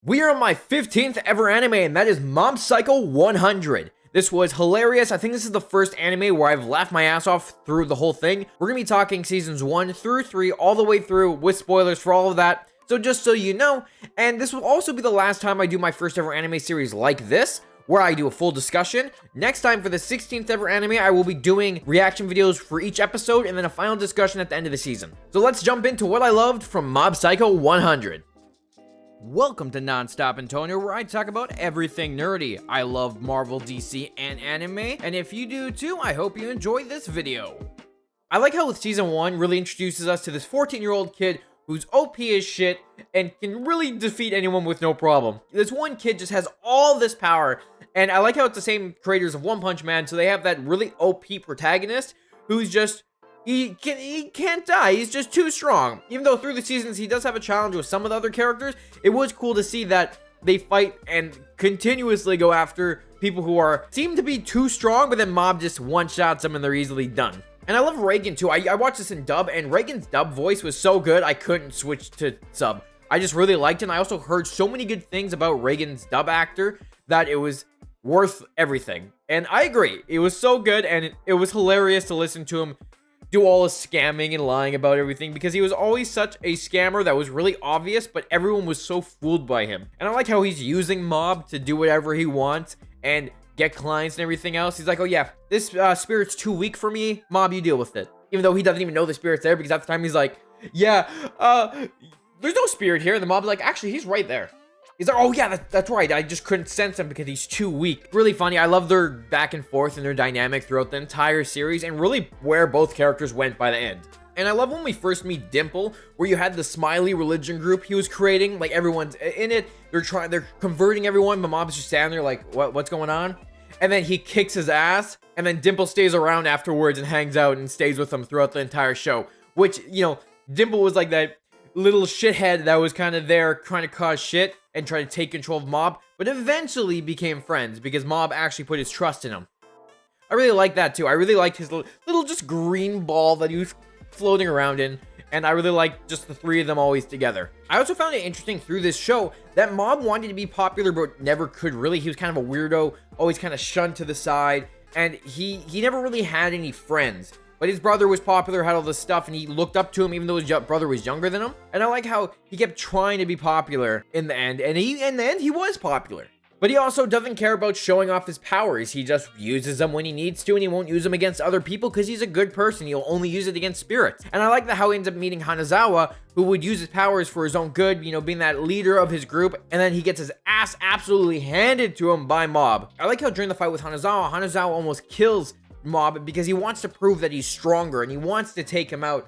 We are on my 15th ever anime, and that is Mob Psycho 100. This was hilarious. I think this is the first anime where I've laughed my ass off through the whole thing. We're going to be talking seasons 1 through 3 all the way through with spoilers for all of that. So just so you know, and this will also be the last time I do my first ever anime series like this, where I do a full discussion. Next time for the 16th ever anime, I will be doing reaction videos for each episode and then a final discussion at the end of the season. So let's jump into what I loved from Mob Psycho 100. Welcome to NonStopAntonio, where I talk about everything nerdy. I love Marvel, DC, and anime, and if you do too, I hope you enjoy this video. I like how season 1 really introduces us to this 14-year-old kid who's OP as shit and can really defeat anyone with no problem. This one kid just has all this power, and I like how it's the same creators of One Punch Man, so they have that really OP protagonist who's just He can't die. He's just too strong. Even though through the seasons he does have a challenge with some of the other characters, it was cool to see that they fight and continuously go after people who seem to be too strong, but then Mob just one-shots them and they're easily done. And I love Reagan too. I watched this in dub, and Reagan's dub voice was so good I couldn't switch to sub. I just really liked it, and I also heard so many good things about Reagan's dub actor that it was worth everything. And I agree. It was so good, and it was hilarious to listen to him do all his scamming and lying about everything, because he was always such a scammer that was really obvious, but everyone was so fooled by him. And I like how he's using Mob to do whatever he wants and get clients and everything else. He's like, oh yeah, this spirit's too weak for me, Mob, you deal with it. Even though he doesn't even know the spirit's there, because at the time he's like, yeah, there's no spirit here. And the Mob's like, actually, he's right there. He's like, oh yeah, that's right. I just couldn't sense him because he's too weak. Really funny. I love their back and forth and their dynamic throughout the entire series, and really where both characters went by the end. And I love when we first meet Dimple, where you had the smiley religion group he was creating. Like, everyone's in it. They're converting everyone, but Mob's just standing there like, what's going on? And then he kicks his ass, and then Dimple stays around afterwards and hangs out and stays with him throughout the entire show. Which, you know, Dimple was like that little shithead that was kind of there trying to cause shit and try to take control of Mob, but eventually became friends because Mob actually put his trust in him. I really like that too. I really liked his little just green ball that he was floating around in, and I really liked just the three of them always together. I also found it interesting through this show that Mob wanted to be popular but never could really. He was kind of a weirdo, always kind of shunned to the side, and he never really had any friends. But his brother was popular, had all this stuff, and he looked up to him even though his brother was younger than him. And I like how he kept trying to be popular in the end, and in the end, he was popular. But he also doesn't care about showing off his powers. He just uses them when he needs to, and he won't use them against other people because he's a good person. He'll only use it against spirits. And I like how he ends up meeting Hanazawa, who would use his powers for his own good, you know, being that leader of his group, and then he gets his ass absolutely handed to him by Mob. I like how during the fight with Hanazawa almost kills Mob because he wants to prove that he's stronger and he wants to take him out,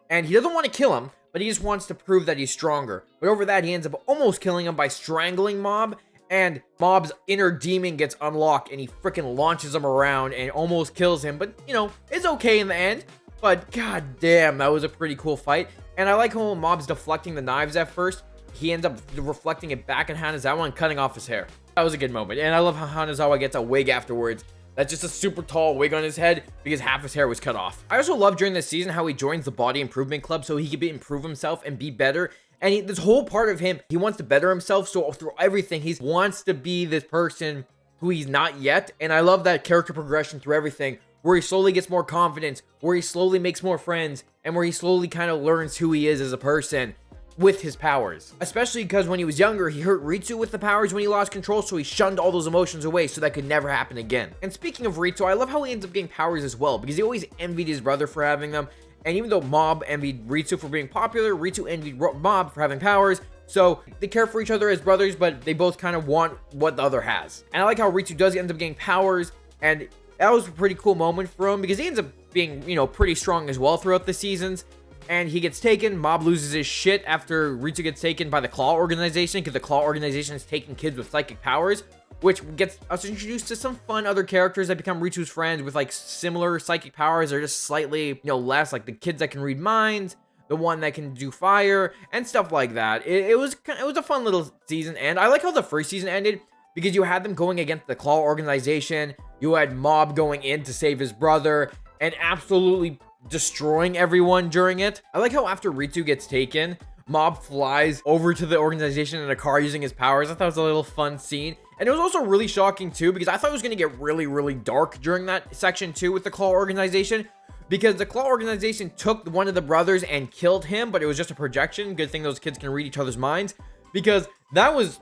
and he doesn't want to kill him, but he just wants to prove that he's stronger. But over that, he ends up almost killing him by strangling Mob, and Mob's inner demon gets unlocked and he freaking launches him around and almost kills him. But you know, it's okay in the end. But god damn, that was a pretty cool fight. And I like how Mob's deflecting the knives at first, he ends up reflecting it back at Hanazawa and cutting off his hair. That was a good moment. And I love how Hanazawa gets a wig afterwards. That's just a super tall wig on his head because half his hair was cut off. I also love during this season how he joins the body improvement club so he could improve himself and be better. And this whole part of him, he wants to better himself. So through everything, he wants to be this person who he's not yet. And I love that character progression through everything, where he slowly gets more confidence, where he slowly makes more friends, and where he slowly kind of learns who he is as a person with his powers. Especially because when he was younger, he hurt Ritsu with the powers when he lost control, so he shunned all those emotions away so that could never happen again. And speaking of Ritsu, I love how he ends up getting powers as well, because he always envied his brother for having them. And even though Mob envied Ritsu for being popular, Ritsu envied Mob for having powers. So they care for each other as brothers, but they both kind of want what the other has. And I like how Ritsu does end up getting powers, and that was a pretty cool moment for him because he ends up being, you know, pretty strong as well throughout the seasons. And he gets taken. Mob loses his shit after Ritsu gets taken by the Claw Organization, because the Claw Organization is taking kids with psychic powers, which gets us introduced to some fun other characters that become Ritsu's friends with like similar psychic powers or just slightly, you know, less, like the kids that can read minds, the one that can do fire, and stuff like that. It was a fun little season, and I like how the first season ended because you had them going against the Claw Organization, you had Mob going in to save his brother, and absolutely destroying everyone during it. I like how after Ritsu gets taken, Mob flies over to the organization in a car using his powers. I thought it was a little fun scene. And it was also really shocking too, because I thought it was going to get really, really dark during that section 2 with the Claw organization. Because the Claw organization took one of the brothers and killed him, but it was just a projection. Good thing those kids can read each other's minds, because that was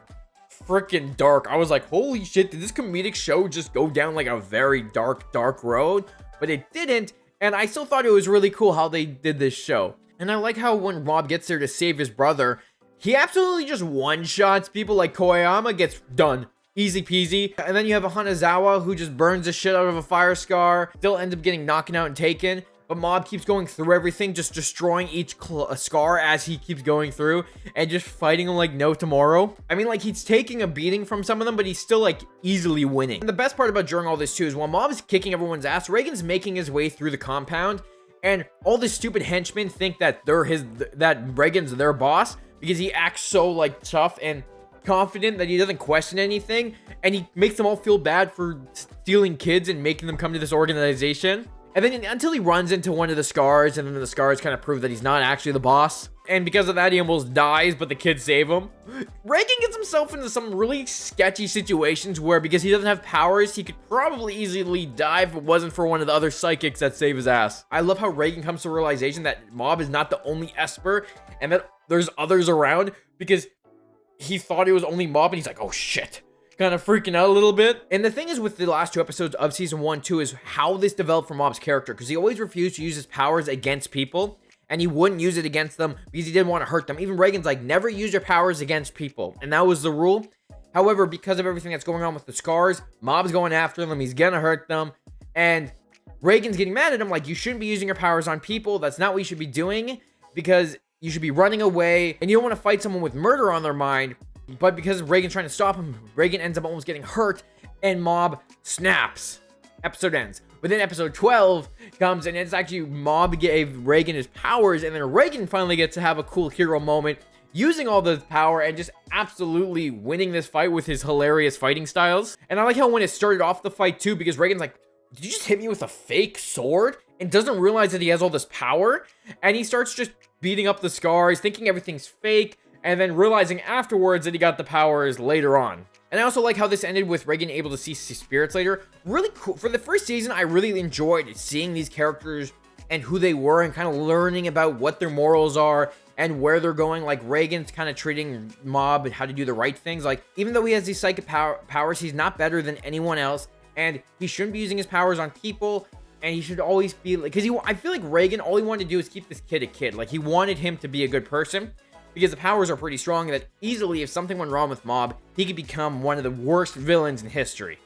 freaking dark. I was like, holy shit, did this comedic show just go down like a very dark road? But it didn't, and I still thought it was really cool how they did this show. And I like how when Mob gets there to save his brother, he absolutely just one-shots people. Like Koyama gets done. Easy peasy. And then you have a Hanazawa who just burns the shit out of a fire scar. Still ends up getting knocked out and taken. But Mob keeps going through everything, just destroying each scar as he keeps going through. And just fighting them like no tomorrow. I mean, like, he's taking a beating from some of them, but he's still, like, easily winning. And the best part about during all this, too, is while Mob is kicking everyone's ass, Reigen's making his way through the compound. And all the stupid henchmen think that that Reigen's their boss. Because he acts so, like, tough and confident that he doesn't question anything. And he makes them all feel bad for stealing kids and making them come to this organization. And then until he runs into one of the scars, and then the scars kind of prove that he's not actually the boss. And because of that, he almost dies, but the kids save him. Reigen gets himself into some really sketchy situations where, because he doesn't have powers, he could probably easily die if it wasn't for one of the other psychics that save his ass. I love how Reigen comes to the realization that Mob is not the only Esper, and that there's others around, because he thought it was only Mob, and he's like, oh shit. Kind of freaking out a little bit. And the thing is with the last 2 episodes of season 1 too is how this developed for Mob's character, because he always refused to use his powers against people, and he wouldn't use it against them because he didn't want to hurt them. Even Reigen's like, never use your powers against people, and that was the rule. However, because of everything that's going on with the scars, Mob's going after them, he's gonna hurt them, and Reigen's getting mad at him like, you shouldn't be using your powers on people, that's not what you should be doing, because you should be running away, and you don't want to fight someone with murder on their mind. But because Reigen's trying to stop him, Reigen ends up almost getting hurt, and Mob snaps. Episode ends. But then episode 12 comes, and it's actually Mob gave Reigen his powers, and then Reigen finally gets to have a cool hero moment, using all the power and just absolutely winning this fight with his hilarious fighting styles. And I like how when it started off the fight too, because Reigen's like, did you just hit me with a fake sword? And doesn't realize that he has all this power, and he starts just beating up the scars, thinking everything's fake, and then realizing afterwards that he got the powers later on. And I also like how this ended with Reigen able to see spirits later. Really cool. For the first season, I really enjoyed seeing these characters and who they were, and kind of learning about what their morals are and where they're going. Like Reigen's kind of treating Mob and how to do the right things. Like, even though he has these psychic powers, he's not better than anyone else, and he shouldn't be using his powers on people. And he should always be like, because I feel like Reigen, all he wanted to do is keep this kid a kid. Like, he wanted him to be a good person, because the powers are pretty strong, that easily, if something went wrong with Mob, he could become one of the worst villains in history.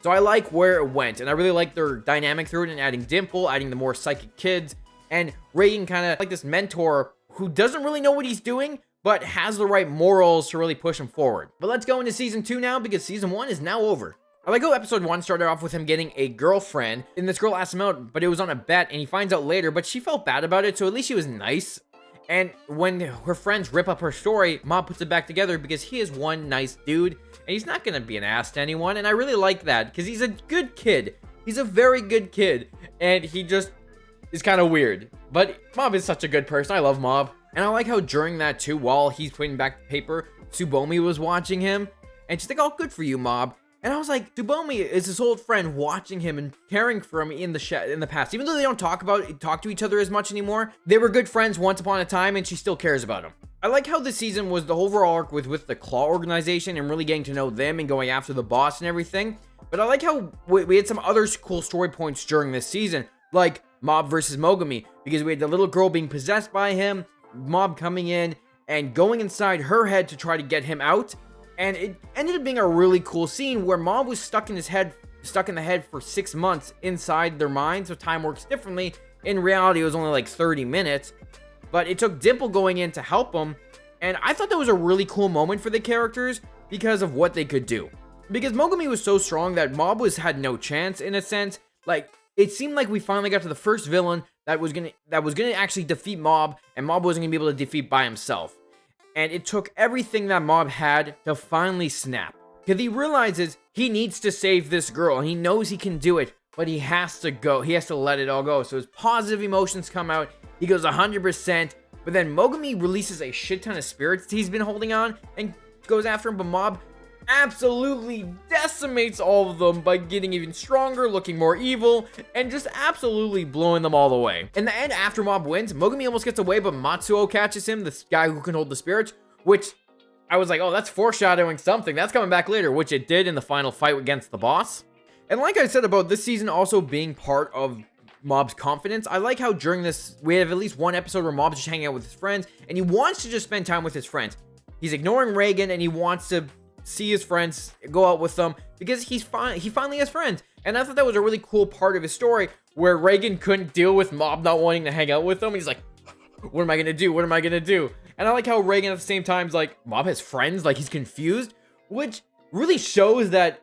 So I like where it went, and I really like their dynamic through it, and adding Dimple, adding the more psychic kids, and Reigen kind of like this mentor who doesn't really know what he's doing, but has the right morals to really push him forward. But let's go into season 2 now, because season 1 is now over. I like how episode 1 started off with him getting a girlfriend, and this girl asked him out, but it was on a bet, and he finds out later, but she felt bad about it, so at least she was nice. And when her friends rip up her story, Mob puts it back together because he is one nice dude, and he's not going to be an ass to anyone, and I really like that, because he's a good kid. He's a very good kid, and he just is kind of weird. But Mob is such a good person. I love Mob. And I like how during that too, while he's putting back the paper, Tsubomi was watching him, and she's like, oh, good for you, Mob. And I was like, Tsubomi is his old friend watching him and caring for him in the past. Even though they don't talk to each other as much anymore, they were good friends once upon a time, and she still cares about him. I like how this season was the overall arc with the Claw organization and really getting to know them and going after the boss and everything. But I like how we had some other cool story points during this season, like Mob versus Mogami, because we had the little girl being possessed by him, Mob coming in and going inside her head to try to get him out. And it ended up being a really cool scene where Mob was stuck in the head for 6 months inside their mind, so time works differently. In reality, it was only like 30 minutes, but it took Dimple going in to help him, and I thought that was a really cool moment for the characters because of what they could do. Because Mogami was so strong that Mob had no chance in a sense. Like, it seemed like we finally got to the first villain that was gonna actually defeat Mob, and Mob wasn't gonna be able to defeat by himself. And it took everything that Mob had to finally snap. Because he realizes he needs to save this girl. And he knows he can do it. But he has to go. He has to let it all go. So his positive emotions come out. He goes 100%. But then Mogami releases a shit ton of spirits he's been holding on and goes after him, but Mob absolutely decimates all of them by getting even stronger, looking more evil, and just absolutely blowing them all away. In the end, after Mob wins, Mogami almost gets away, but Matsuo catches him, this guy who can hold the spirits, which I was like, oh, that's foreshadowing something. That's coming back later, which it did in the final fight against the boss. And like I said about this season also being part of Mob's confidence, I like how during this, we have at least one episode where Mob's just hanging out with his friends, and he wants to just spend time with his friends. He's ignoring Reagan, and he wants to see his friends, go out with them, because he finally has friends. And I thought that was a really cool part of his story, where Reagan couldn't deal with Mob not wanting to hang out with him, and he's like, what am I gonna do? What am I gonna do? And I like how Reagan at the same time is like, Mob has friends, like he's confused, which really shows that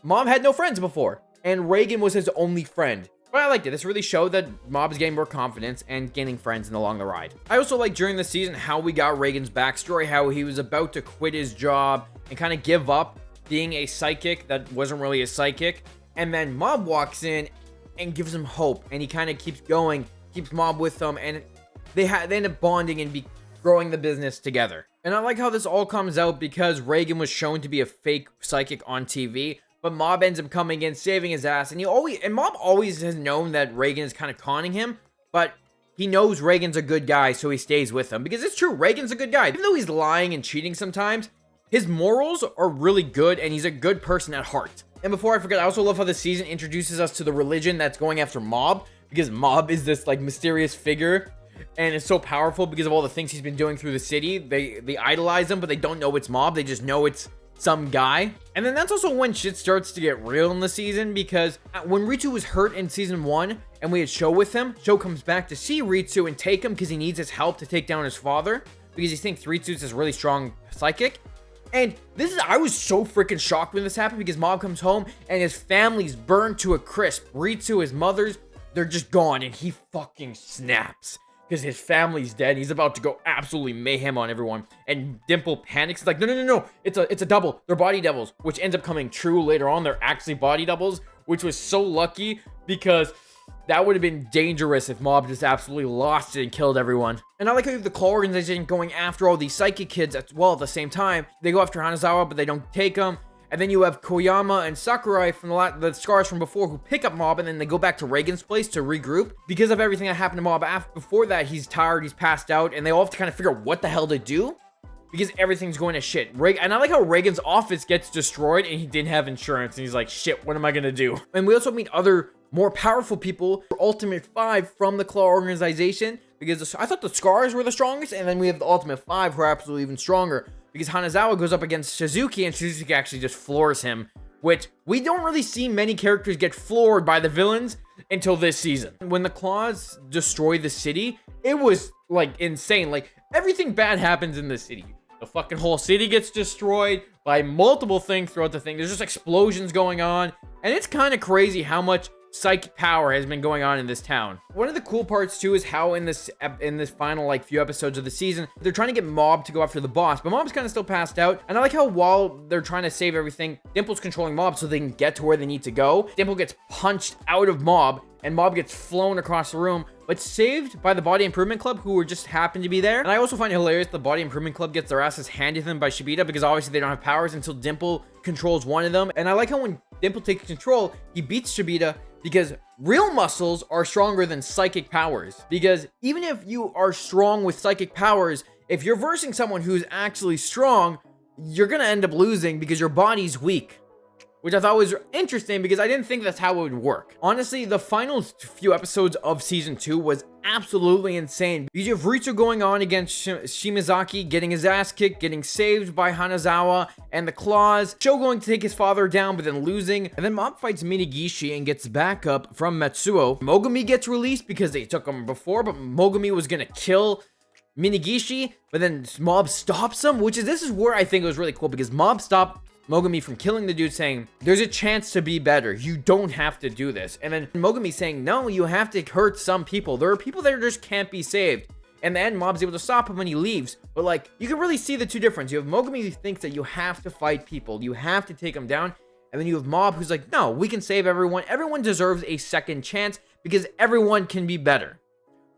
Mob had no friends before, and Reagan was his only friend. But I liked it. This really showed that Mob's getting more confidence and gaining friends along the ride. I also like during the season how we got Reagan's backstory, how he was about to quit his job and kind of give up being a psychic that wasn't really a psychic. And then Mob walks in and gives him hope, and he kind of keeps going, keeps Mob with them, and they end up bonding and growing the business together. And I like how this all comes out because Reagan was shown to be a fake psychic on TV, but Mob ends up coming in, saving his ass, and Mob always has known that Reagan is kind of conning him, but he knows Reagan's a good guy, so he stays with him, because it's true, Reagan's a good guy. Even though he's lying and cheating sometimes, his morals are really good, and he's a good person at heart. And before I forget, I also love how this season introduces us to the religion that's going after Mob, because Mob is this, like, mysterious figure, and it's so powerful because of all the things he's been doing through the city. They idolize him, but they don't know it's Mob, they just know it's some guy. And then that's also when shit starts to get real in the season, because when Ritsu was hurt in season 1 and we had Sho with him, Sho comes back to see Ritsu and take him because he needs his help to take down his father, because he thinks Ritsu's this really strong psychic. And I was so freaking shocked when this happened, because Mob comes home and his family's burned to a crisp. Ritsu, his mother's, they're just gone, and he fucking snaps because his family's dead. He's about to go absolutely mayhem on everyone. And Dimple panics. It's like, no. It's a double. They're body doubles, which ends up coming true later on. They're actually body doubles, which was so lucky, because that would have been dangerous if Mob just absolutely lost it and killed everyone. And I like how you have the Claw organization going after all these psychic kids as well at the same time. They go after Hanazawa, but they don't take him. And then you have Koyama and Sakurai from the scars from before, who pick up Mob, and then they go back to Reagan's place to regroup. Because of everything that happened to Mob before that, he's tired, he's passed out, and they all have to kind of figure out what the hell to do, because everything's going to shit. And I like how Reagan's office gets destroyed, and he didn't have insurance, and he's like, shit, what am I gonna do? And we also meet other more powerful people, Ultimate 5 from the Claw organization, because I thought the Scars were the strongest, and then we have the Ultimate 5 who are absolutely even stronger, because Hanazawa goes up against Shizuki, and Shizuki actually just floors him, which we don't really see many characters get floored by the villains until this season. When the Claws destroy the city, it was like insane. Like, everything bad happens in the city. The fucking whole city gets destroyed by multiple things throughout the thing. There's just explosions going on, and it's kind of crazy how much psychic power has been going on in this town. One of the cool parts too is how in this final like few episodes of the season, they're trying to get Mob to go after the boss, but Mob's kind of still passed out. And I like how while they're trying to save everything, Dimple's controlling Mob so they can get to where they need to go. Dimple gets punched out of Mob, and Mob gets flown across the room, but saved by the Body Improvement Club, who were just happened to be there. And I also find it hilarious the Body Improvement Club gets their asses handed to them by Shibita, because obviously they don't have powers until Dimple controls one of them. And I like how when Dimple takes control, he beats Shibita, because real muscles are stronger than psychic powers. Because even if you are strong with psychic powers, if you're versing someone who's actually strong, you're gonna end up losing because your body's weak. Which I thought was interesting, because I didn't think that's how it would work. Honestly, the final few episodes of season 2 was absolutely insane. You have Ritsu going on against Shimazaki, getting his ass kicked, getting saved by Hanazawa and the Claws. Sho going to take his father down, but then losing. And then Mob fights Minagishi and gets backup from Matsuo. Mogami gets released because they took him before, but Mogami was gonna kill Minagishi, but then Mob stops him, this is where I think it was really cool, because Mob stopped Mogami from killing the dude, saying, there's a chance to be better. You don't have to do this. And then Mogami saying, no, you have to hurt some people. There are people that just can't be saved. And then Mob's able to stop him when he leaves. But like, you can really see the two differences. You have Mogami who thinks that you have to fight people. You have to take them down. And then you have Mob who's like, no, we can save everyone. Everyone deserves a second chance because everyone can be better.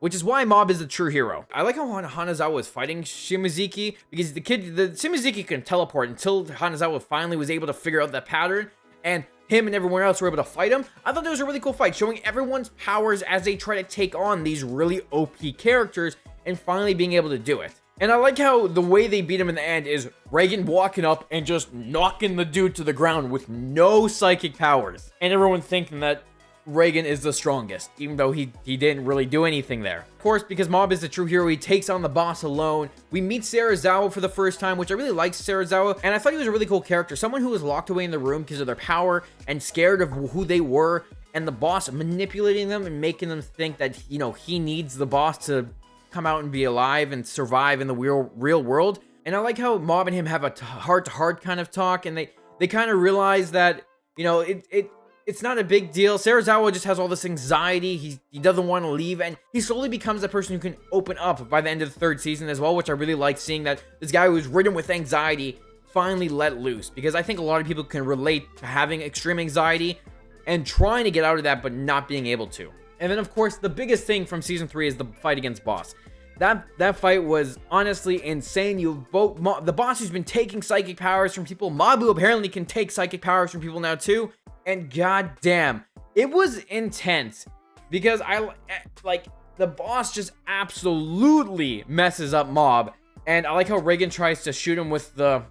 which is why Mob is the true hero. I like how Hanazawa was fighting Shimizuki, because the Shimizuki can teleport until Hanazawa finally was able to figure out that pattern, and him and everyone else were able to fight him. I thought that was a really cool fight, showing everyone's powers as they try to take on these really OP characters and finally being able to do it. And I like how the way they beat him in the end is Reigen walking up and just knocking the dude to the ground with no psychic powers. And everyone thinking that Reigen is the strongest, even though he didn't really do anything there. Of course, because Mob is the true hero, he takes on the boss alone. We meet Serizawa for the first time, which I really liked Serizawa, and I thought he was a really cool character. Someone who was locked away in the room because of their power and scared of who they were, and the boss manipulating them and making them think that, you know, he needs the boss to come out and be alive and survive in the real world. And I like how Mob and him have a heart-to-heart kind of talk, and they kind of realize that, you know, it's not a big deal. Serizawa just has all this anxiety. He doesn't want to leave, and he slowly becomes a person who can open up by the end of the 3rd season as well, which I really like, seeing that this guy who was ridden with anxiety finally let loose, because I think a lot of people can relate to having extreme anxiety and trying to get out of that but not being able to. And then, of course, the biggest thing from season 3 is the fight against Boss. That fight was honestly insane. The boss who's been taking psychic powers from people, Mabu apparently can take psychic powers from people now too, and goddamn, it was intense, because the boss just absolutely messes up Mob, and I like how Reigen tries to shoot him with the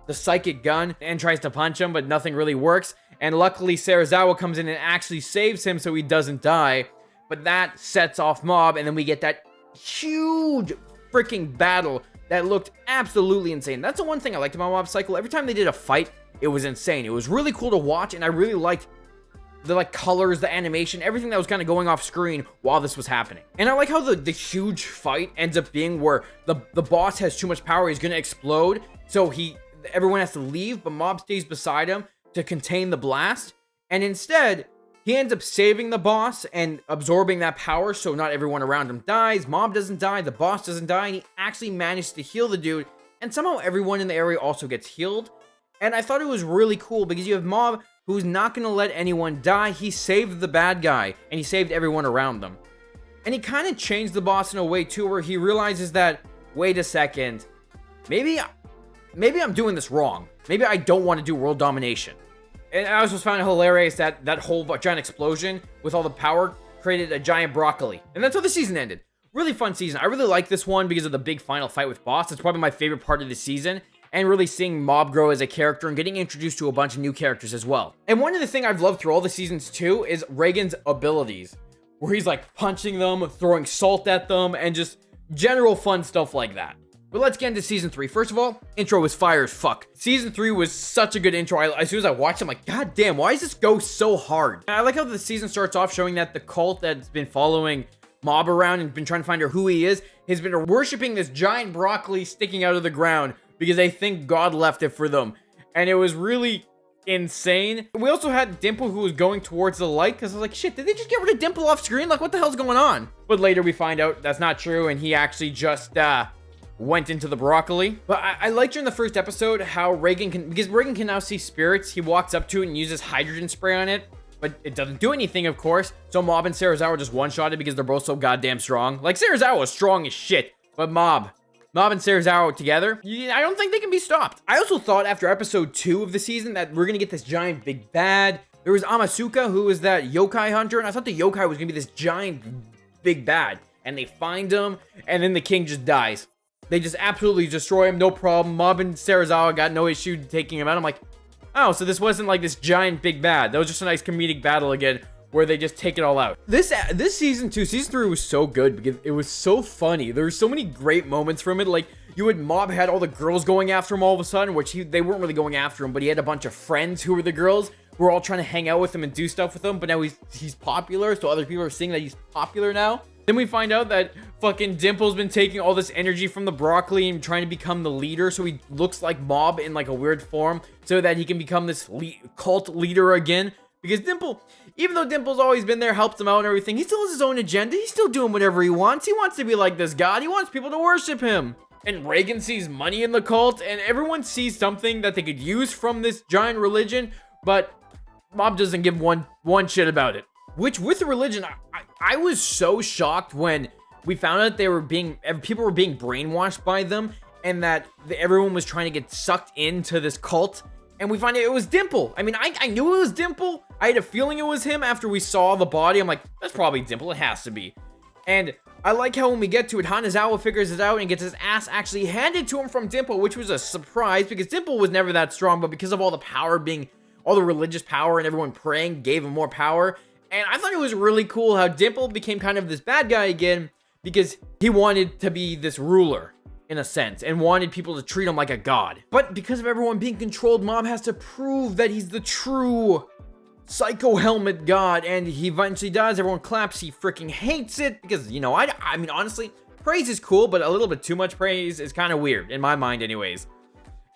psychic gun and tries to punch him, but nothing really works. And luckily Serizawa comes in and actually saves him so he doesn't die. But that sets off Mob, and then we get that huge freaking battle that looked absolutely insane. That's the one thing I liked about Mob Psycho. Every time they did a fight, it was insane. It was really cool to watch, and I really liked the colors, the animation, everything that was kind of going off screen while this was happening. And I like how the huge fight ends up being where the boss has too much power. He's going to explode, so everyone has to leave, but Mob stays beside him to contain the blast, and instead he ends up saving the boss and absorbing that power, so not everyone around him dies. Mob doesn't die, the boss doesn't die, and he actually managed to heal the dude, and somehow everyone in the area also gets healed. And I thought it was really cool, because you have Mob who's not going to let anyone die. He saved the bad guy, and he saved everyone around them. And he kind of changed the boss in a way too, where he realizes that, wait a second, maybe I'm doing this wrong. Maybe I don't want to do world domination. And I also found it hilarious that that whole giant explosion with all the power created a giant broccoli. And that's how the season ended. Really fun season. I really like this one because of the big final fight with Boss. It's probably my favorite part of the season. And really seeing Mob grow as a character and getting introduced to a bunch of new characters as well. And one of the things I've loved through all the seasons too is Reigen's abilities, where he's like punching them, throwing salt at them, and just general fun stuff like that. But let's get into season 3. First of all, intro was fire as fuck. Season 3 was such a good intro. As soon as I watched it, I'm like, god damn, why does this go so hard? And I like how the season starts off showing that the cult that's been following Mob around and been trying to find out who he is has been worshiping this giant broccoli sticking out of the ground because they think God left it for them. And it was really insane. We also had Dimple, who was going towards the light, because I was like, shit, did they just get rid of Dimple off screen? Like, what the hell's going on? But later we find out that's not true, and he actually just went into the broccoli. But I liked during the first episode how because Reigen can now see spirits, he walks up to it and uses hydrogen spray on it, but it doesn't do anything, of course. So Mob and Serizawa just one-shotted because they're both so goddamn strong. Like, Serizawa was strong as shit, but Mob and Serizawa together, I don't think they can be stopped. I also thought after episode 2 of the season that we're gonna get this giant big bad. There was Amasuka, who was that yokai hunter, and I thought the yokai was gonna be this giant big bad. And they find him, and then the king just dies. They just absolutely destroy him, no problem. Mob and Serizawa got no issue taking him out. I'm like, oh, so this wasn't like this giant big bad. That was just a nice comedic battle again, where they just take it all out. This season 2, season 3 was so good because it was so funny. There were so many great moments from it. Like, you had Mob had all the girls going after him all of a sudden, which they weren't really going after him, but he had a bunch of friends who were the girls who were all trying to hang out with him and do stuff with him. But now he's popular, so other people are seeing that he's popular now. Then we find out that fucking Dimple's been taking all this energy from the broccoli and trying to become the leader, so he looks like Mob in like a weird form, so that he can become this cult leader again. Because Dimple, even though Dimple's always been there, helped him out and everything, he still has his own agenda. He's still doing whatever he wants. He wants to be like this god. He wants people to worship him. And Reigen sees money in the cult, and everyone sees something that they could use from this giant religion, but Mob doesn't give one shit about it. Which, with the religion, I was so shocked when we found out people were being brainwashed by them, and that everyone was trying to get sucked into this cult. And we find out it was Dimple. I mean, I knew it was Dimple. I had a feeling it was him after we saw the body. I'm like, that's probably Dimple. It has to be. And I like how when we get to it, Hanazawa figures it out and gets his ass actually handed to him from Dimple, which was a surprise because Dimple was never that strong, but because of all the power all the religious power and everyone praying gave him more power. And I thought it was really cool how Dimple became kind of this bad guy again because he wanted to be this ruler, in a sense, and wanted people to treat him like a god. But because of everyone being controlled, Mob has to prove that he's the true Psycho Helmet God, and he eventually does. Everyone claps. He freaking hates it because, you know, I mean, honestly, praise is cool, but a little bit too much praise is kind of weird, in my mind anyways.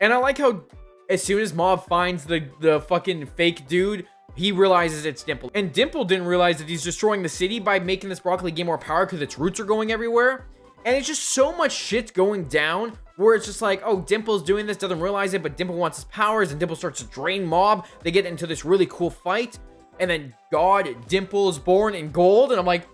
And I like how as soon as Mob finds the fucking fake dude, he realizes it's Dimple. And Dimple didn't realize that he's destroying the city by making this broccoli gain more power because its roots are going everywhere. And it's just so much shit going down where it's just like, oh, Dimple's doing this, doesn't realize it, but Dimple wants his powers, and Dimple starts to drain Mob. They get into this really cool fight, and then God Dimple is born in gold, and I'm like,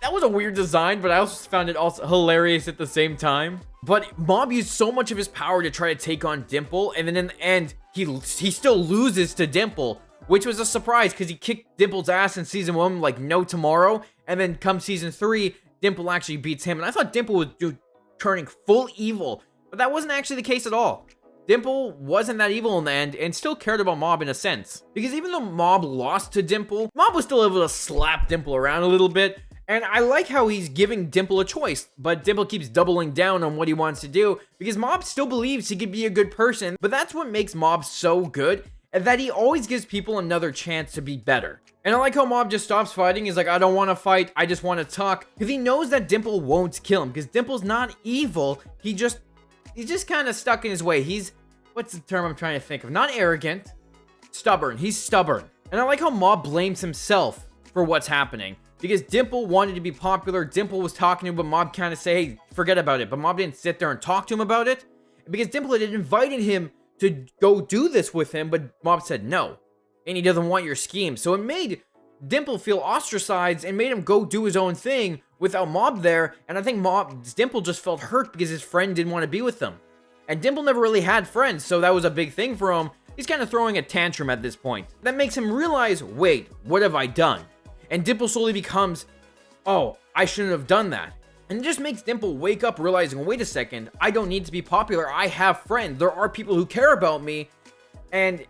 that was a weird design, but I also found it also hilarious at the same time. But Mob used so much of his power to try to take on Dimple, and then in the end, he still loses to Dimple, which was a surprise because he kicked Dimple's ass in season 1 like no tomorrow, and then come season 3, Dimple actually beats him, and I thought Dimple was turning full evil, but that wasn't actually the case at all. Dimple wasn't that evil in the end, and still cared about Mob in a sense. Because even though Mob lost to Dimple, Mob was still able to slap Dimple around a little bit, and I like how he's giving Dimple a choice, but Dimple keeps doubling down on what he wants to do, because Mob still believes he could be a good person, but that's what makes Mob so good, and that he always gives people another chance to be better. And I like how Mob just stops fighting. He's like, I don't want to fight, I just want to talk. Because he knows that Dimple won't kill him. Because Dimple's not evil. He's just kind of stuck in his way. He's, what's the term I'm trying to think of? Not arrogant. Stubborn. He's stubborn. And I like how Mob blames himself for what's happening. Because Dimple wanted to be popular. Dimple was talking to him, but Mob kind of say, hey, forget about it. But Mob didn't sit there and talk to him about it. Because Dimple had invited him to go do this with him, but Mob said no. And he doesn't want your scheme. So it made Dimple feel ostracized and made him go do his own thing without Mob there. And I think Dimple just felt hurt because his friend didn't want to be with them. And Dimple never really had friends, so that was a big thing for him. He's kind of throwing a tantrum at this point. That makes him realize, wait, what have I done? And Dimple slowly becomes, oh, I shouldn't have done that. And it just makes Dimple wake up realizing, wait a second, I don't need to be popular. I have friends. There are people who care about me. And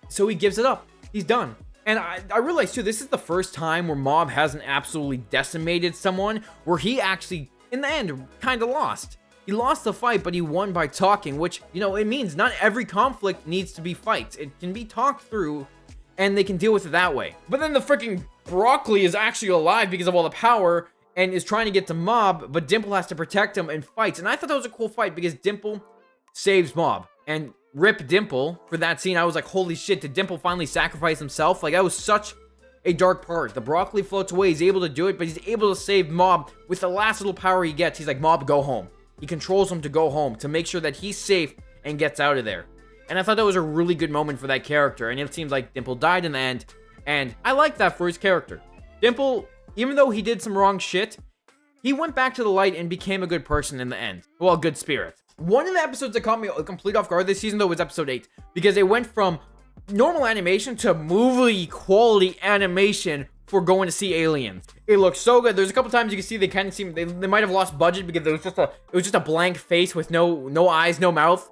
so he gives it up. He's done. And I realized too, this is the first time where Mob hasn't absolutely decimated someone, where he actually, in the end, kind of lost. He lost the fight, but he won by talking, which, you know, it means not every conflict needs to be fights. It can be talked through, and they can deal with it that way. But then the freaking broccoli is actually alive because of all the power, and is trying to get to Mob, but Dimple has to protect him and fights. And I thought that was a cool fight because Dimple saves Mob. And rip Dimple for that scene. I was like, holy shit, did Dimple finally sacrifice himself? Like, that was such a dark part. The broccoli floats away, he's able to do it, but he's able to save Mob with the last little power he gets. He's like, Mob, go home. He controls him to go home, to make sure that he's safe and gets out of there. And I thought that was a really good moment for that character, and it seems like Dimple died in the end, and I like that for his character. Dimple, even though he did some wrong shit, he went back to the light and became a good person in the end. Well, a good spirit. One of the episodes that caught me complete off guard this season, though, was episode 8. Because they went from normal animation to movie quality animation for going to see aliens. It looks so good. There's a couple times you can see they kind of seem, they might have lost budget because it was just a blank face with no eyes, no mouth.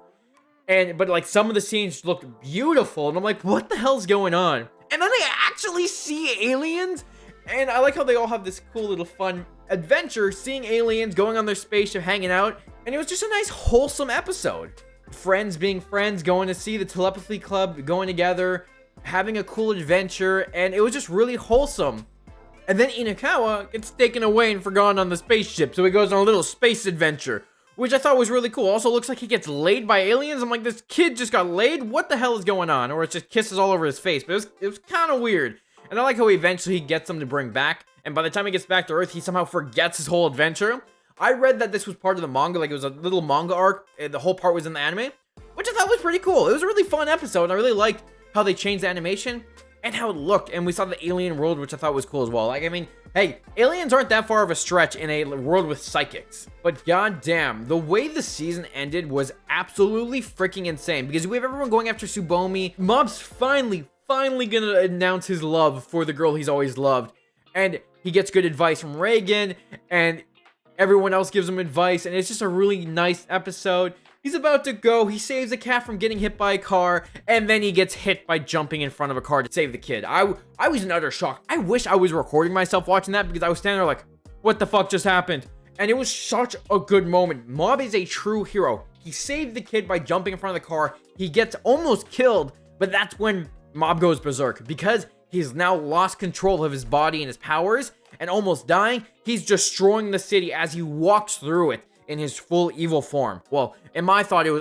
But like some of the scenes looked beautiful. And I'm like, what the hell's going on? And then they actually see aliens. And I like how they all have this cool little fun adventure, seeing aliens, going on their spaceship, hanging out. And it was just a nice, wholesome episode. Friends being friends, going to see the telepathy club, going together, having a cool adventure, and it was just really wholesome. And then Inakawa gets taken away and forgotten on the spaceship, so he goes on a little space adventure, which I thought was really cool. Also looks like he gets laid by aliens. I'm like, this kid just got laid? What the hell is going on? Or it's just kisses all over his face, but it was kind of weird. And I like how eventually he gets them to bring back, and by the time he gets back to Earth, he somehow forgets his whole adventure. I read that this was part of the manga, like it was a little manga arc, and the whole part was in the anime, which I thought was pretty cool. It was a really fun episode, and I really liked how they changed the animation and how it looked, and we saw the alien world, which I thought was cool as well. Like, I mean, Hey, aliens aren't that far of a stretch in a world with psychics. But goddamn, the way the season ended was absolutely freaking insane. Because we have everyone going after Tsubomi. Mob's finally gonna announce his love for the girl he's always loved. And he gets good advice from Reagan. And everyone else gives him advice. And it's just a really nice episode. He's about to go, he saves a cat from getting hit by a car, and then he gets hit by jumping in front of a car to save the kid. I was in utter shock. I wish I was recording myself watching that, because I was standing there like, what the fuck just happened? And it was such a good moment. Mob is a true hero. He saved the kid by jumping in front of the car. He gets almost killed, but that's when Mob goes berserk, because he's now lost control of his body and his powers, and almost dying. He's destroying the city as he walks through it in his full evil form. Well, I thought it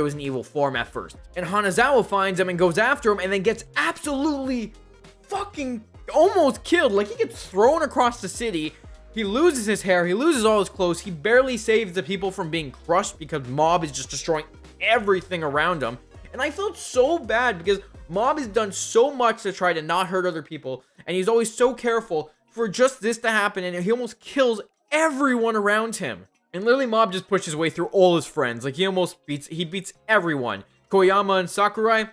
was an evil form at first. And Hanazawa finds him and goes after him, and then gets absolutely fucking almost killed. Like, he gets thrown across the city. He loses his hair, he loses all his clothes, he barely saves the people from being crushed because Mob is just destroying everything around him. And I felt so bad because Mob has done so much to try to not hurt other people, and he's always so careful for just this to happen, and he almost kills everyone around him. And literally Mob just pushes his way through all his friends. Like, he beats everyone. Koyama and Sakurai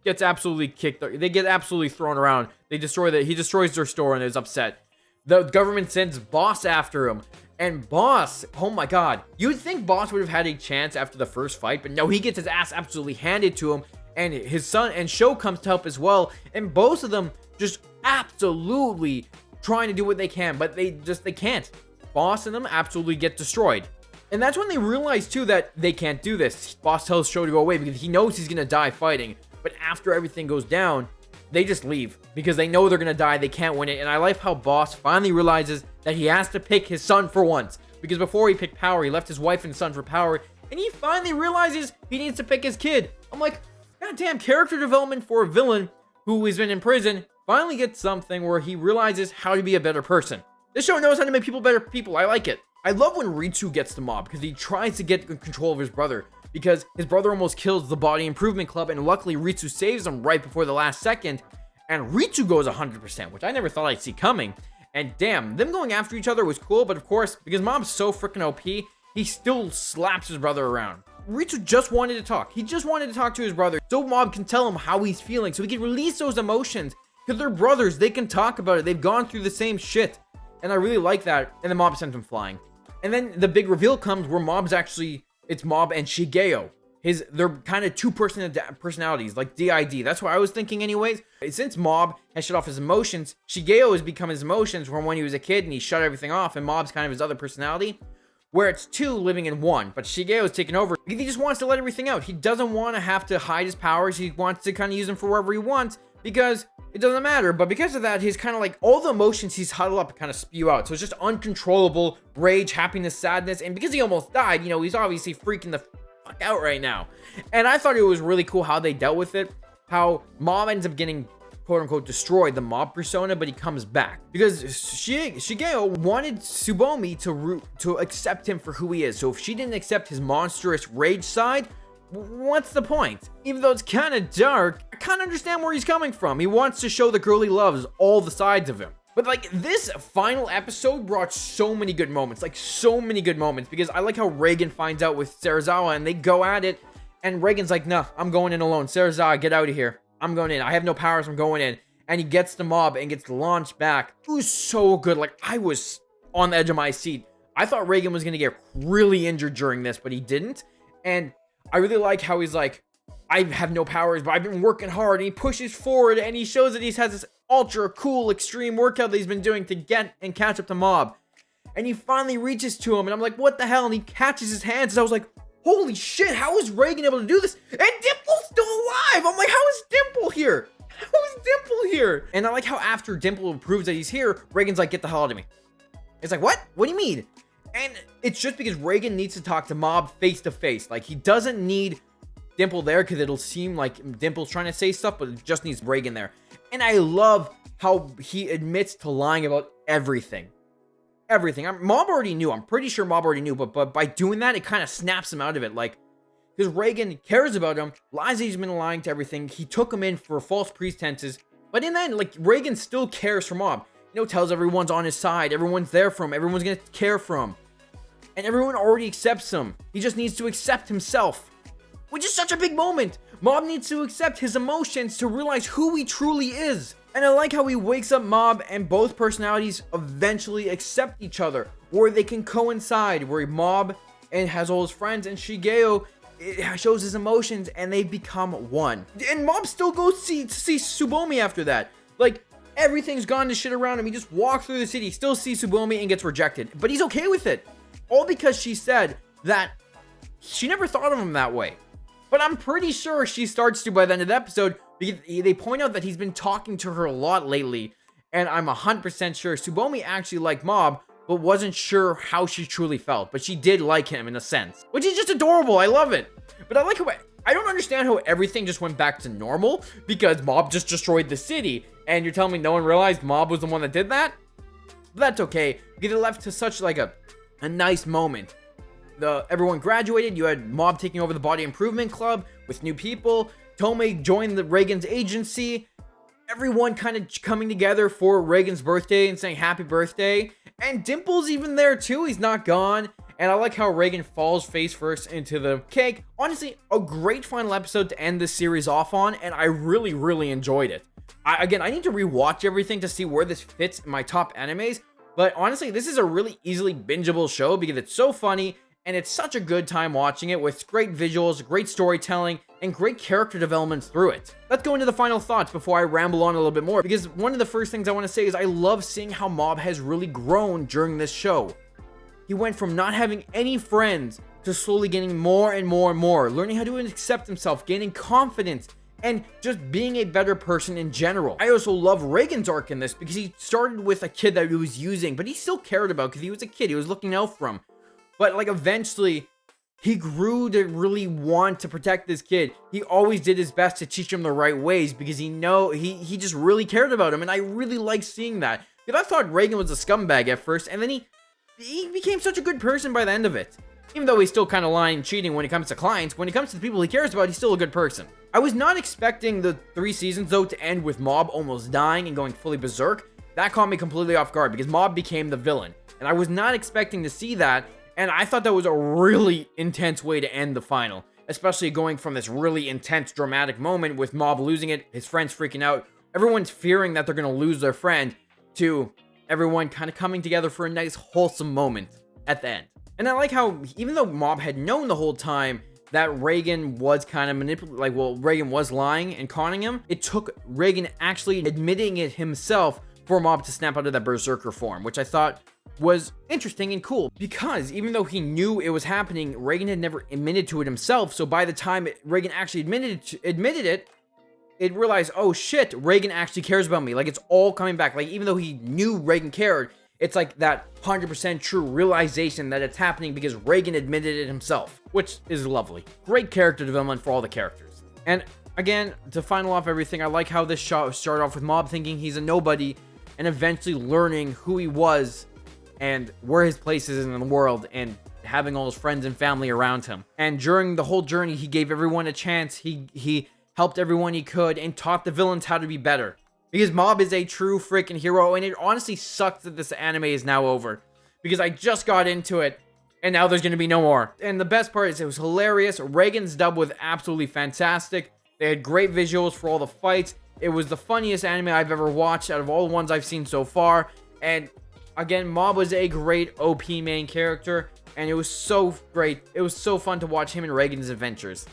gets absolutely kicked. They get absolutely thrown around. He destroys their store and is upset. The government sends Boss after him. And Boss, oh my god. You'd think Boss would have had a chance after the first fight, but no, he gets his ass absolutely handed to him. And his son and Sho comes to help as well. And both of them just absolutely trying to do what they can, but they can't. Boss and them absolutely get destroyed. And that's when they realize too that they can't do this. Boss tells Sho to go away because he knows he's gonna die fighting. But after everything goes down, they just leave because they know they're gonna die, they can't win it. And I like how Boss finally realizes that he has to pick his son for once. Because before he picked Power, he left his wife and son for Power. And he finally realizes he needs to pick his kid. I'm like, goddamn, character development for a villain who has been in prison finally gets something where he realizes how to be a better person. This show knows how to make people better people. I like it. I love when Ritsu gets the Mob because he tries to get control of his brother because his brother almost kills the Body Improvement Club, and luckily Ritsu saves him right before the last second, and Ritsu goes 100%, which I never thought I'd see coming. And damn, them going after each other was cool, but of course, because Mob's so freaking OP, he still slaps his brother around. Ritsu just wanted to talk. He just wanted to talk to his brother so Mob can tell him how he's feeling, so he can release those emotions. Because they're brothers, they can talk about it. They've gone through the same shit. And I really like that. And the Mob sends him flying. And then the big reveal comes where it's Mob and Shigeo. They're kind of two personalities, like DID. That's what I was thinking anyways. Since Mob has shut off his emotions, Shigeo has become his emotions from when he was a kid and he shut everything off, and Mob's kind of his other personality, where it's two living in one. But Shigeo's taken over because he just wants to let everything out. He doesn't want to have to hide his powers. He wants to kind of use them for wherever he wants because it doesn't matter. But because of that, he's kind of like all the emotions he's huddled up kind of spew out. So it's just uncontrollable rage, happiness, sadness. And because he almost died, he's obviously freaking the fuck out right now. And I thought it was really cool how they dealt with it. How Mob ends up getting quote unquote destroyed, the Mob persona, but he comes back because Shigeo wanted Tsubomi to accept him for who he is. So if she didn't accept his monstrous rage side, what's the point? Even though it's kind of dark, I kind of understand where he's coming from. He wants to show the girl he loves all the sides of him. But like, this final episode brought so many good moments, because I like how Reagan finds out with Serizawa and they go at it, and Reagan's like, nah, I'm going in alone. Serizawa, get out of here. I'm going in. I have no powers. I'm going in. And he gets the Mob and gets launched back. It was so good. Like, I was on the edge of my seat. I thought Reagan was going to get really injured during this, but he didn't. And I really like how he's like, I have no powers, but I've been working hard. And he pushes forward and he shows that he has this ultra cool extreme workout that he's been doing to get and catch up to Mob. And he finally reaches to him and I'm like, what the hell? And he catches his hands and I was like, holy shit, how is Reagan able to do this? And Dimple's still alive. I'm like, how is Dimple here? How is Dimple here? And I like how after Dimple proves that he's here, Reagan's like, get the hell out of me. It's like, what? What do you mean? And it's just because Reagan needs to talk to Mob face to face. Like, he doesn't need Dimple there because it'll seem like Dimple's trying to say stuff, but it just needs Reagan there. And I love how he admits to lying about everything. Mob already knew. I'm pretty sure Mob already knew, but by doing that, it kind of snaps him out of it. Like, because Reagan cares about him, lies that he's been lying to everything. He took him in for false pretenses, but in the end, like, Reagan still cares for Mob. tells everyone's on his side, everyone's there for him, everyone's gonna care for him. And everyone already accepts him. He just needs to accept himself, which is such a big moment. Mob needs to accept his emotions to realize who he truly is. And I like how he wakes up Mob and both personalities eventually accept each other, where they can coincide, where Mob and has all his friends and Shigeo shows his emotions and they become one. And Mob still goes to see Tsubomi after that. Like, everything's gone to shit around him. He just walks through the city, still sees Tsubomi and gets rejected. But he's okay with it. All because she said that she never thought of him that way. But I'm pretty sure she starts to by the end of the episode, because they point out that he's been talking to her a lot lately. And I'm 100% sure Tsubomi actually liked Mob, but wasn't sure how she truly felt. But she did like him in a sense, which is just adorable. I love it. But I like how I don't understand how everything just went back to normal because Mob just destroyed the city. And you're telling me no one realized Mob was the one that did that? But that's okay, because it left to such like a nice moment. Everyone graduated. You had Mob taking over the Body Improvement Club with new people. Tomei joined the Reagan's agency. Everyone kind of coming together for Reagan's birthday and saying happy birthday. And Dimple's even there too. He's not gone. And I like how Reagan falls face first into the cake. Honestly, a great final episode to end this series off on. And I really, really enjoyed it. Again, I need to rewatch everything to see where this fits in my top animes. But honestly, this is a really easily bingeable show because it's so funny. And it's such a good time watching it with great visuals, great storytelling, and great character development through it. Let's go into the final thoughts before I ramble on a little bit more, because one of the first things I want to say is I love seeing how Mob has really grown during this show. He went from not having any friends to slowly getting more and more and more, learning how to accept himself, gaining confidence, and just being a better person in general. I also love Reagan's arc in this because he started with a kid that he was using, but he still cared about because he was a kid. He was looking out for him. But like eventually he grew to really want to protect this kid. He always did his best to teach him the right ways because he just really cared about him. And I really like seeing that. Because I thought Reagan was a scumbag at first, and then he became such a good person by the end of it. Even though he's still kind of lying and cheating when it comes to clients, when it comes to the people he cares about, he's still a good person. I was not expecting the 3 seasons though to end with Mob almost dying and going fully berserk. That caught me completely off guard because Mob became the villain. And I was not expecting to see that. And I thought that was a really intense way to end the final, especially going from this really intense, dramatic moment with Mob losing it, his friends freaking out, everyone's fearing that they're going to lose their friend, to everyone kind of coming together for a nice, wholesome moment at the end. And I like how, even though Mob had known the whole time that Reagan was kind of Reagan was lying and conning him, it took Reagan actually admitting it himself for Mob to snap out of that berserker form, which I thought was interesting and cool, because even though he knew it was happening, Reagan had never admitted to it himself. So by the time Reagan actually admitted it, it realized, oh shit, Reagan actually cares about me. Like, it's all coming back. Like, even though he knew Reagan cared, it's like that 100% true realization that it's happening because Reagan admitted it himself, which is lovely. Great character development for all the characters. And again, to final off everything, I like how this show started off with Mob thinking he's a nobody and eventually learning who he was and where his place is in the world, and having all his friends and family around him. And during the whole journey, he gave everyone a chance. He helped everyone he could and taught the villains how to be better. Because Mob is a true freaking hero, and it honestly sucks that this anime is now over. Because I just got into it, and now there's going to be no more. And the best part is it was hilarious. Reagan's dub was absolutely fantastic. They had great visuals for all the fights. It was the funniest anime I've ever watched out of all the ones I've seen so far. And again, Mob was a great OP main character, and it was so great. It was so fun to watch him and Reagan's adventures.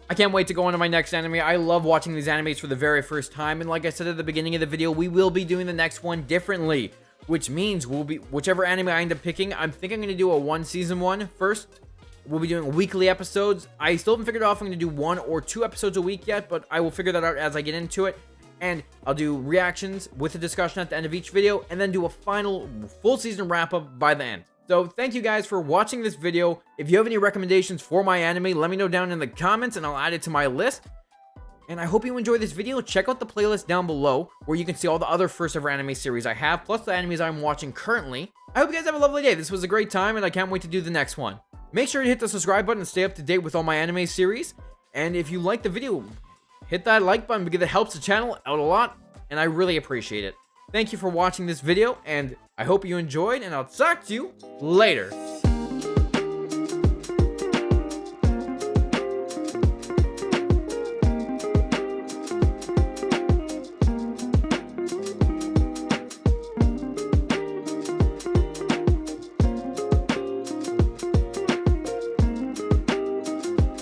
I can't wait to go on to my next anime. I love watching these animes for the very first time, and like I said at the beginning of the video, we will be doing the next one differently, which means whichever anime I end up picking, I think I'm going to do a season 1 first. We'll be doing weekly episodes. I still haven't figured out if I'm going to do 1 or 2 episodes a week yet, but I will figure that out as I get into it. And I'll do reactions with a discussion at the end of each video, and then do a final full season wrap up by the end. So thank you guys for watching this video. If you have any recommendations for my anime, let me know down in the comments and I'll add it to my list. And I hope you enjoyed this video. Check out the playlist down below where you can see all the other first ever anime series I have, plus the animes I'm watching currently. I hope you guys have a lovely day. This was a great time, and I can't wait to do the next one. Make sure to hit the subscribe button and stay up to date with all my anime series. And if you like the video, hit that like button because it helps the channel out a lot, and I really appreciate it. Thank you for watching this video, and I hope you enjoyed, and I'll talk to you later.